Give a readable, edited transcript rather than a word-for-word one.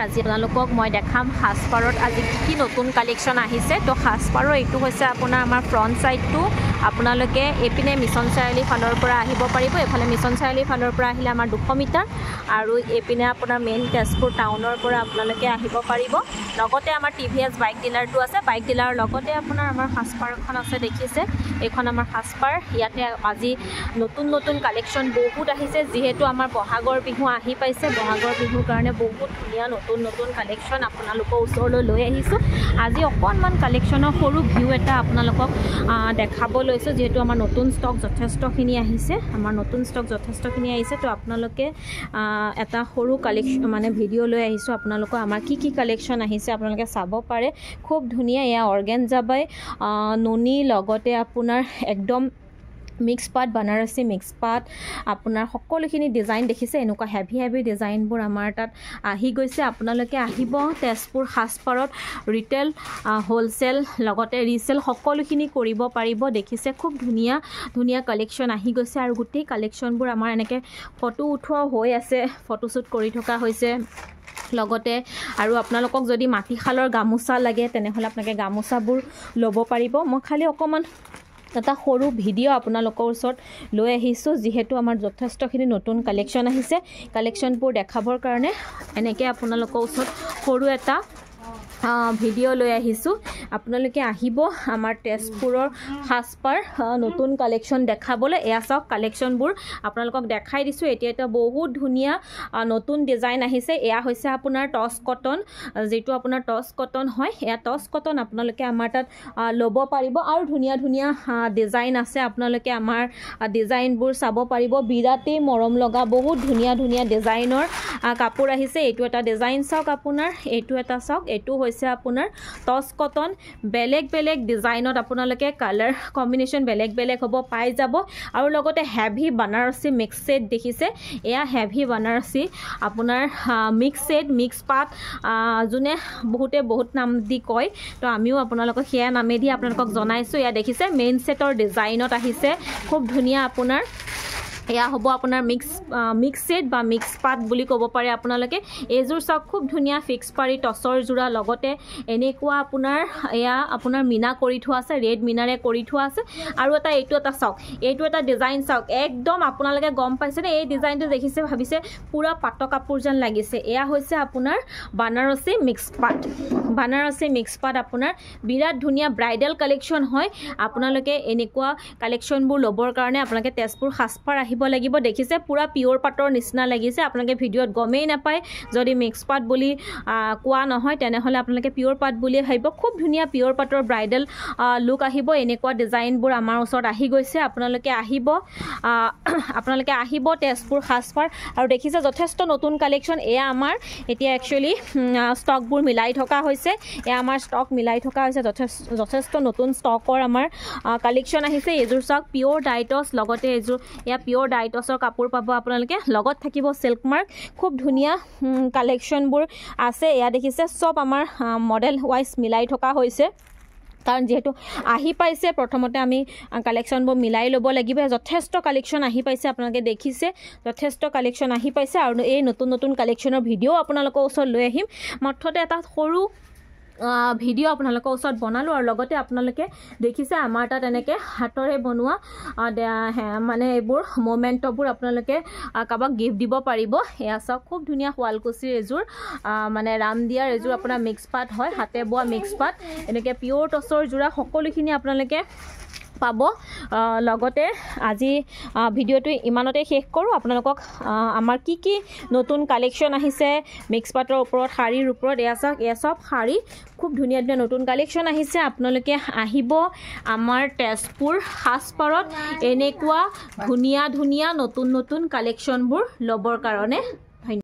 আজি আপোনালোকক মই দেখাম হাজপাৰত আজি কি নতুন কালেকশ্যন আহিছে তো হাজপাৰৰ এইটো হৈছে আপোনাৰ আমাৰ ফ্ৰণ্ট সাইডটো আপোনালোকে এপিনে মিছন চাৰিআলি ফালৰ পৰা আহিব পাৰিব এফালে মিছন চাৰিআলি ফালৰ পৰা আহিলে আমাৰ 200 মিটাৰ আৰু এপিনে আপোনাৰ মেইন তেজপুৰ টাউনৰ পৰা আপোনালোকে আহিব পাৰিব লগতে আমাৰ টিভিএছ বাইক ডিলাৰটো আছে বাইক ডিলাৰৰ লগতে আপোনাৰ আমাৰ হাজপাৰখন আছে দেখিছে এইখন আমাৰ হাজপাৰ ইয়াতে আজি নতুন নতুন কালেকশ্যন বহুত আহিছে যেহেতু আমাৰ বহাগৰ বিহু আহি পাইছে বহাগৰ বিহুৰ কাৰণে বহুত ধুনীয়া নতুন নতুন কালেকশ্যন আপোনালোকৰ ওচৰলৈ লৈ আহিছো আজি অকণমান কালেকশ্যনৰ সৰু ভিউ এটা আপোনালোকক দেখাব লৈছো যেহেতু আমাৰ নতুন ষ্টক যথেষ্টখিনি আহিছে আমাৰ নতুন ষ্টক যথেষ্টখিনি আহিছে তো আপোনালোকে এটা সৰু কালেকশ্যন মানে ভিডিঅ' লৈ আহিছো আপোনালোকৰ আমাৰ কি কালেকশ্যন আহিছে আপোনালোকে চাব পাৰে খুব ধুনীয়া এয়া অৰ্গেনজা বাই নুনি লগতে আপোনাৰ একদম মিক্স পাট বানাৰসী মিক্স পাট আপোনাৰ সকলোখিনি ডিজাইন দেখিছে এনেকুৱা হেভি ডিজাইনবোৰ আমাৰ তাত আহি গৈছে আপোনালোকে আহিব তেজপুৰ হাজপাৰত ৰিটেল হোলসেল লগতে ৰিসেল সকলোখিনি কৰিব পাৰিব দেখিছে খুব ধুনীয়া কালেকশ্যন আহি গৈছে আৰু গোটেই কালেকশ্যনবোৰ আমাৰ এনেকে ফটো উঠোৱা হৈ আছে ফটোশ্বুট কৰি থকা হৈছে লগতে আৰু আপোনালোকক যদি মাটিশালৰ গামোচা লাগে তেনেহলে আপোনালোকে গামোচাবোৰ ল'ব পাৰিব মই খালি অকমান এটা সৰু ভিডিঅ' আপোনালোকৰ ওচৰত লৈ আহিছো যেহেতু আমাৰ যথেষ্টখিনি নতুন কালেকশ্যন আহিছে কালেকশ্যনবোৰ দেখাবৰ কাৰণে এনেকৈ আপোনালোকৰ ওচৰত সৰু এটা ভিডিঅ' লৈ আহিছো আপোনালোকে আহিব আমাৰ তেজপুৰৰ হাজপাৰ নতুন কালেকশ্যন দেখাবলৈ এয়া চাওক কালেকশ্যনবোৰ আপোনালোকক দেখাই দিছো এতিয়া এটা বহুত ধুনীয়া নতুন ডিজাইন আহিছে এয়া হৈছে আপোনাৰ টছ কটন যেটো আপোনাৰ টছ কটন হয় এয়া টছ কটন আপোনালোকে আমাৰ তাত ল'ব পাৰিব আৰু ধুনীয়া ডিজাইন আছে আপোনালোকে আমাৰ ডিজাইনবোৰ চাব পাৰিব বিৰাটেই মৰম লগা বহুত ধুনীয়া ডিজাইনৰ কাপোৰ আহিছে এইটো এটা ডিজাইন চাওক আপোনাৰ এইটো এটা চাওক এইটো হৈছে আপোনাৰ টছ কটন বেলেগ ডিজাইনত আপোনালোকে কালাৰ কম্বিনেশ্যন বেলেগ হ'ব পাই যাব আৰু লগতে হেভি বানাৰসী মিক্স সেট দেখিছে এয়া হেভি বানাৰসী আপোনাৰ মিক্স সেট মিক্স পাট যোনে বহুত নাম দি কয় তো আমিও আপোনালোকক সেয়া নামে দি আপোনালোকক জনাইছো এয়া দেখিছে মেইন সেটৰ ডিজাইনত আহিছে খুব ধুনীয়া আপোনাৰ এয়া হ'ব আপোনাৰ মিক্স সেট বা মিক্স পাট বুলি ক'ব পাৰে আপোনালোকে এইযোৰ চাওক খুব ধুনীয়া ফিক্স পাৰি টছৰ জোৰা লগতে এনেকুৱা আপোনাৰ এয়া আপোনাৰ মিনা কৰি থোৱা আছে ৰেড মিনাৰে কৰি থোৱা আছে আৰু এইটো এটা চাওক এইটো এটা ডিজাইন চাওক একদম আপোনালোকে গম পাইছে নে এই ডিজাইনটো দেখিছে ভাবিছে পুৰা পাট কাপোৰ যেন লাগিছে এয়া হৈছে আপোনাৰ বানাৰসী মিক্স পাট আপোনাৰ বিৰাট ধুনীয়া ব্ৰাইডাল কালেকশ্যন হয় আপোনালোকে এনেকুৱা কালেকশ্যনবোৰ ল'বৰ কাৰণে আপোনালোকে তেজপুৰ হাজপাৰ লাগিব দেখিছে পুৰা পিওৰ পাটৰ নিচিনা লাগিছে আপোনালোকে ভিডিঅ'ত গমেই নাপায় যদি মিক্স পাট বুলি কোৱা নহয় তেনেহলে আপোনালোকে পিওৰ পাট বুলি ভাবিব খুব ধুনীয়া পিওৰ পাটৰ ব্ৰাইডাল লুক আহিব এনেকুৱা ডিজাইনবোৰ আমাৰ ওচৰত আহি গৈছে আপোনালোকে আহিব তেজপুৰ হাজপাৰ আৰু দেখিছে যথেষ্ট নতুন কালেকশ্যন এয়া আমাৰ এতিয়া একচুয়ালি ষ্টকবোৰ মিলাই থকা হৈছে এয়া আমাৰ ষ্টক মিলাই থকা হৈছে যথেষ্ট নতুন ষ্টকৰ আমাৰ কালেকশ্যন আহিছে এইযোৰ চাওক পিওৰ ডাইটছ লগতে এইযোৰ এয়া পিওৰ ডাইটছৰ কাপোৰ পাব আপোনালোকে লগত থাকিব সিল্ক মাৰ্ক খুব ধুনীয়া কালেকশ্যনবোৰ আছে এয়া দেখিছে সব আমাৰ মডেল ওয়াইজ মিলাই থকা হৈছে কাৰণ যেহেতু আহি পাইছে প্ৰথমতে আমি কালেকশ্যনবোৰ মিলাই ল'ব লাগিব যথেষ্ট কালেকশ্যন আহি পাইছে আপোনালোকে দেখিছে যথেষ্ট কালেকশ্যন আহি পাইছে আৰু এই নতুন কালেকশ্যনৰ ভিডিঅ' আপোনালোকৰ ওচৰত লৈ আহিম মুঠতে এটা সৰু ভিডিঅ' আপোনালোকৰ ওচৰত বনালো আৰু লগতে আপোনালোকে দেখিছে আমাৰ তাত এনেকৈ হাতৰে বনোৱা মানে এইবোৰ মোমেণ্টবোৰ আপোনালোকে কাবাক গিফ্ট দিব পাৰিব এয়া চাওক খুব ধুনীয়া শুৱালকুছিৰ এযোৰ মানে ৰামদিয়াৰ এযোৰ আপোনাৰ মিক্স পাট হয় হাতে বোৱা মিক্স পাট এনেকৈ পিওৰ টছৰ জোৰা সকলোখিনি আপোনালোকে পাব লগতে আজি ভিডিঅ'টো ইমানতে শেষ কৰোঁ আপোনালোকক আমাৰ কি নতুন কালেকশ্যন আহিছে মিক্স পাটৰ ওপৰত শাৰীৰ ওপৰত এয়া সব শাৰী খুব ধুনীয়া নতুন কালেকশ্যন আহিছে আপোনালোকে আহিব আমাৰ তেজপুৰ হাজপাৰত এনেকুৱা ধুনীয়া নতুন কালেকশ্যনবোৰ ল'বৰ কাৰণে